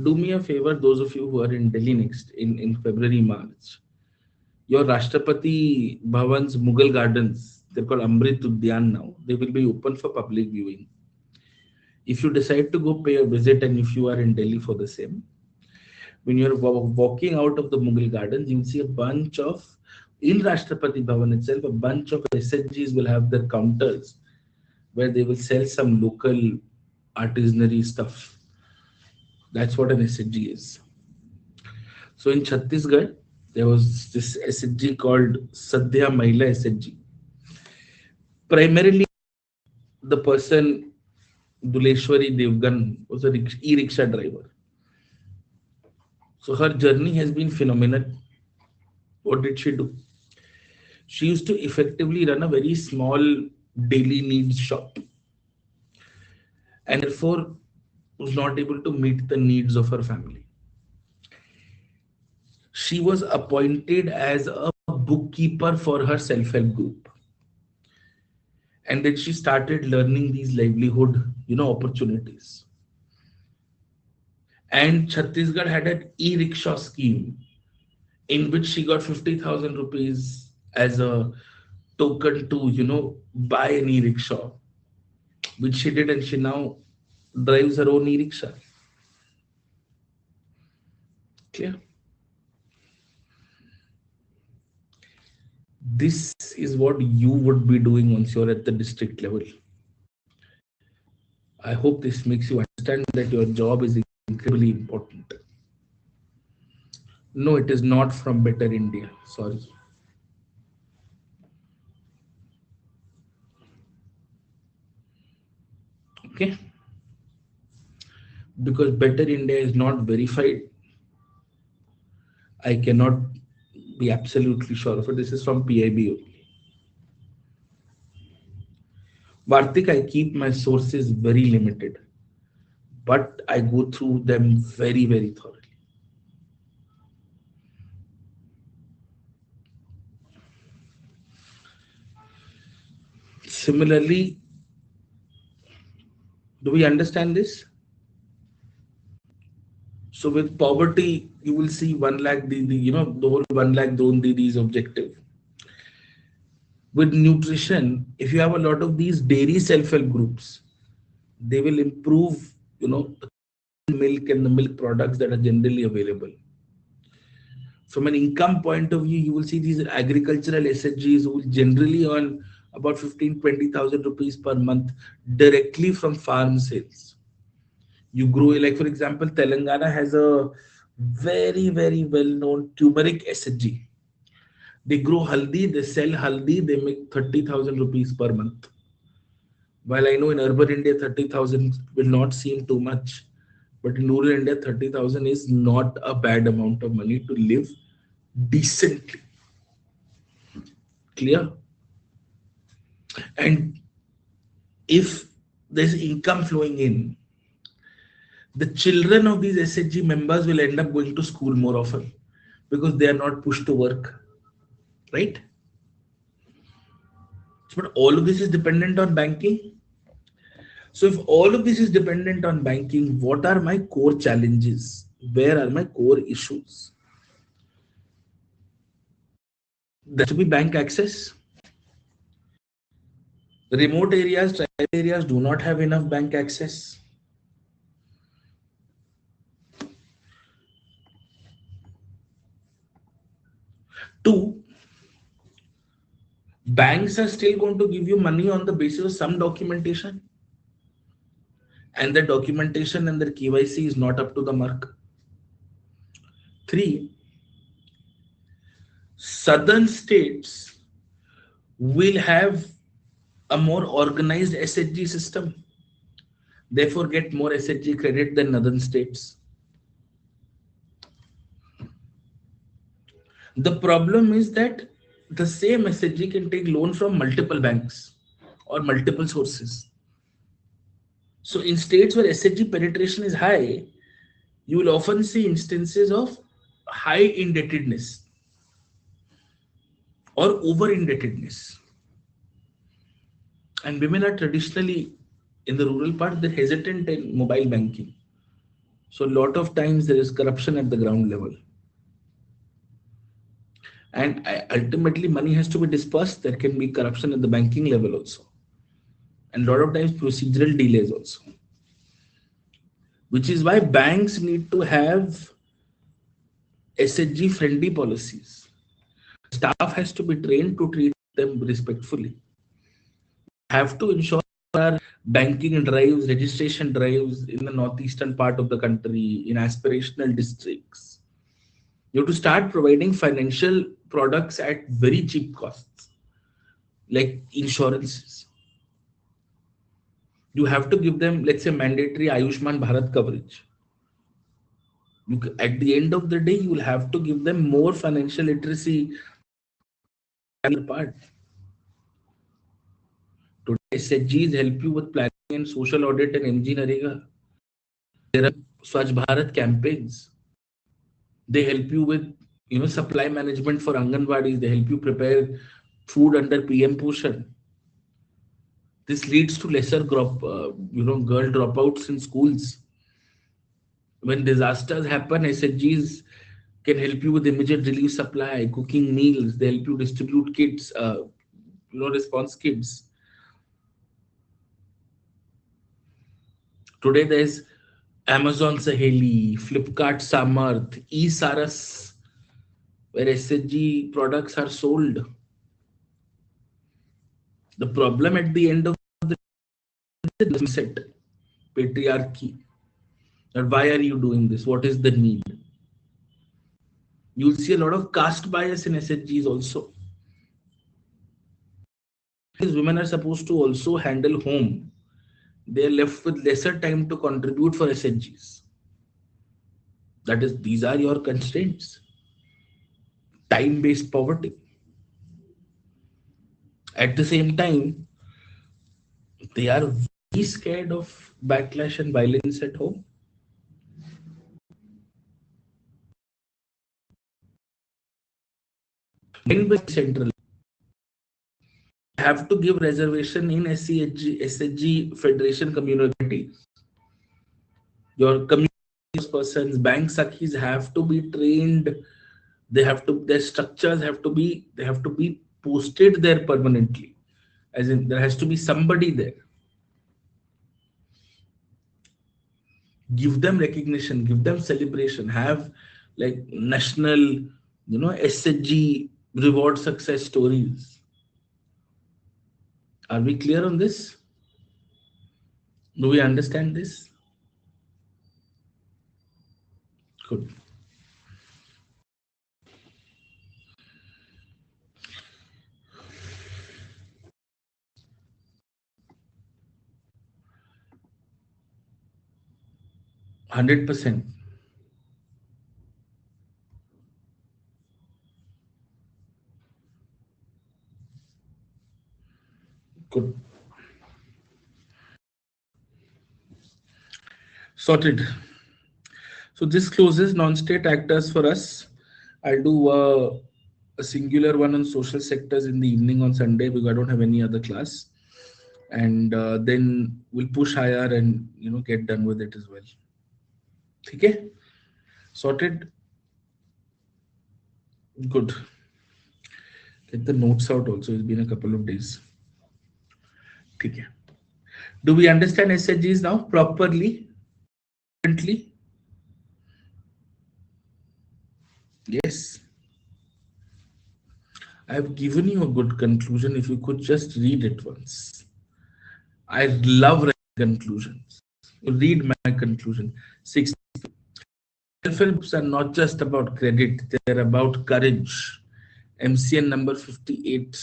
Do me a favor, those of you who are in Delhi next in February, March. Your Rashtrapati Bhavan's Mughal Gardens, they're called Amrit Udyan now. They will be open for public viewing. If you decide to go pay a visit and if you are in Delhi for the same, when you're walking out of the Mughal Gardens, you'll see a bunch of, in Rashtrapati Bhavan itself, a bunch of SHGs will have their counters where they will sell some local artisanry stuff. That's what an SHG is. So in Chhattisgarh, there was this SHG called Sadhya Mahila SHG. Primarily, the person, Duleshwari Devgan, was a e-rickshaw driver. So her journey has been phenomenal. What did she do? She used to effectively run a very small daily needs shop and therefore was not able to meet the needs of her family. She was appointed as a bookkeeper for her self-help group. And then she started learning these livelihood, opportunities. And Chhattisgarh had an e-rickshaw scheme in which she got 50,000 rupees as a token to, buy an e-rickshaw, which she did, and she now drives her own e-rickshaw. Clear? This is what you would be doing once you're at the district level. I hope this makes you understand that your job is incredibly important. No, it is not from Better India. Sorry. Okay. Because Better India is not verified, I cannot be absolutely sure of it. This is from PIB only. Vartik, I keep my sources very limited, but I go through them very, very thoroughly. Similarly, do we understand this? So with poverty, you will see 1 lakh DD, the whole 1 lakh Drone DD is objective. With nutrition, if you have a lot of these dairy self-help groups, they will improve, the milk and the milk products that are generally available. From an income point of view, you will see these agricultural SHGs who will generally earn about 15-20,000 rupees per month directly from farm sales. You grow, like for example, Telangana has a very, very well-known turmeric SHG. They grow haldi, they sell haldi, they make 30,000 rupees per month. While I know in urban India, 30,000 will not seem too much, but in rural India, 30,000 is not a bad amount of money to live decently. Clear? And if there's income flowing in, The children of these SHG members will end up going to school more often because they are not pushed to work, right? But all of this is dependent on banking. So if all of this is dependent on banking, what are my core challenges? Where are my core issues? There has to be bank access. Remote areas, tribal areas do not have enough bank access. Two, banks are still going to give you money on the basis of some documentation, and the documentation and their KYC is not up to the mark. Three, southern states will have a more organized SHG system, therefore get more SHG credit than northern states. The problem is that the same SHG can take loan from multiple banks or multiple sources. So in states where SHG penetration is high, you will often see instances of high indebtedness or over indebtedness. And women are traditionally in the rural part, they're hesitant in mobile banking. So a lot of times there is corruption at the ground level. And ultimately money has to be dispersed. There can be corruption at the banking level also. And a lot of times procedural delays also. Which is why banks need to have SHG friendly policies. Staff has to be trained to treat them respectfully. Have to ensure there are banking drives, registration drives in the northeastern part of the country, in aspirational districts. You have to start providing financial products at very cheap costs, like insurances. You have to give them, let's say, mandatory Ayushman Bharat coverage. At the end of the day, you will have to give them more financial literacy part. Today, SHGs help you with planning and social audit and engineering. There are Swachh Bharat campaigns. They help you with supply management for Anganwadis. They help you prepare food under PM Poshan. This leads to lesser girl dropouts in schools. When disasters happen, SHGs can help you with immediate relief supply, cooking meals. They help you distribute kits, response kits. Today there's Amazon Saheli, Flipkart Samarth, eSaras, where SHG products are sold. The problem at the end of the set, patriarchy. And why are you doing this? What is the need? You'll see a lot of caste bias in SHGs also. These women are supposed to also handle home. They're left with lesser time to contribute for SHGs. That is, these are your constraints. Time-based poverty. At the same time, they are very scared of backlash and violence at home. In central, have to give reservation in SHG Federation communities. Your community persons, bank sakhis have to be trained. Their structures have to be posted there permanently. As in, there has to be somebody there. Give them recognition, give them celebration, have like national, SHG reward success stories. Are we clear on this? Do we understand this? Good. One 100%. Good. Sorted. So this closes non-state actors for us. I'll do a singular one on social sectors in the evening on Sunday because I don't have any other class, and then we'll push higher and get done with it as well. Okay, sorted. Good. Get the notes out also. It's been a couple of days. Okay. Do we understand SHGs now properly? Currently? Yes. I've given you a good conclusion. If you could just read it once. I love writing conclusions. Read my conclusion. Six. Self-help books are not just about credit, they're about courage. MCN number 58.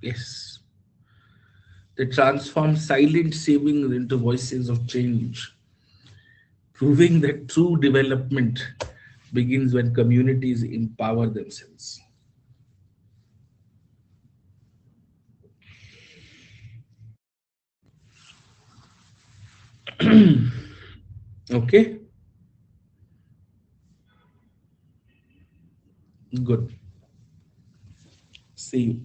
Yes. They transform silent savings into voices of change, proving that true development begins when communities empower themselves. Okay, good. See you.